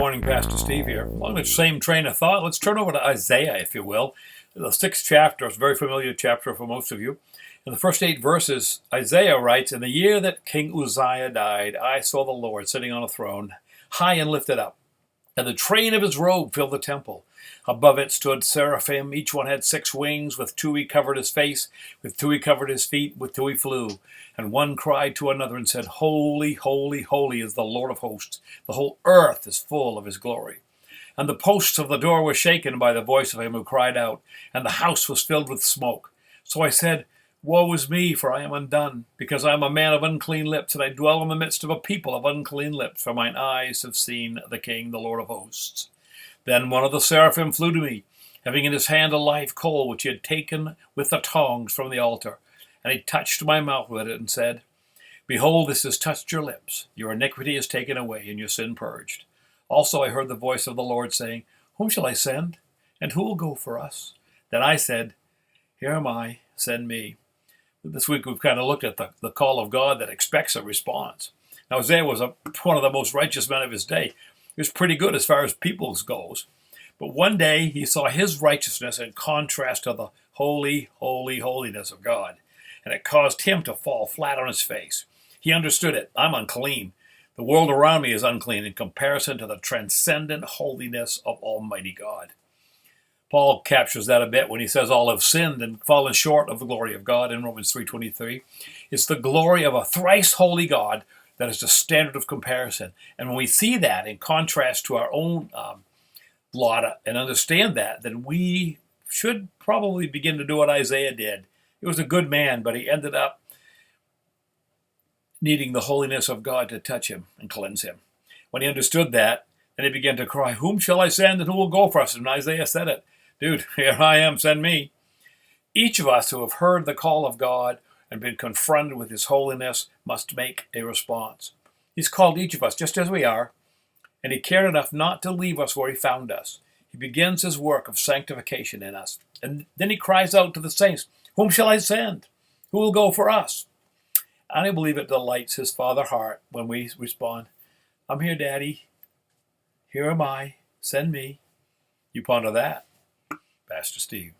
morning, Pastor Steve here. Along the same train of thought, let's turn over to Isaiah, if you will. The sixth chapter is a very familiar chapter for most of you. In the first 8 verses, Isaiah writes, "In the year that King Uzziah died, I saw the Lord sitting on a throne, high and lifted up, and the train of his robe filled the temple. Above it stood seraphim. Each one had 6 wings. With 2 he covered his face, with 2 he covered his feet, with 2 he flew. And one cried to another and said, Holy, holy, holy is the Lord of hosts. The whole earth is full of his glory. And the posts of the door were shaken by the voice of him who cried out, and the house was filled with smoke. So I said, Woe is me, for I am undone, because I am a man of unclean lips, and I dwell in the midst of a people of unclean lips, for mine eyes have seen the King, the Lord of hosts. Then one of the seraphim flew to me, having in his hand a live coal which he had taken with the tongs from the altar. And he touched my mouth with it and said, Behold, this has touched your lips. Your iniquity is taken away, and your sin purged. Also I heard the voice of the Lord saying, Whom shall I send? And who will go for us? Then I said, Here am I, send me. This week we've kind of looked at the call of God that expects a response. Now Isaiah was one of the most righteous men of his day. He was pretty good as far as peoples goes. But one day he saw his righteousness in contrast to the holy, holy, holiness of God. And it caused him to fall flat on his face. He understood it. I'm unclean. The world around me is unclean in comparison to the transcendent holiness of Almighty God. Paul captures that a bit when he says all have sinned and fallen short of the glory of God in Romans 3:23. It's the glory of a thrice holy God that is the standard of comparison. And when we see that in contrast to our own lot and understand that, then we should probably begin to do what Isaiah did. He was a good man, but he ended up needing the holiness of God to touch him and cleanse him. When he understood that, then he began to cry, Whom shall I send and who will go for us? And Isaiah said it. Dude, here I am, send me. Each of us who have heard the call of God and been confronted with his holiness must make a response. He's called each of us just as we are, and he cared enough not to leave us where he found us. He begins his work of sanctification in us. And then he cries out to the saints, Whom shall I send? Who will go for us? And I believe it delights his Father heart when we respond, I'm here, Daddy. Here am I. Send me. You ponder that. Pastor Steve.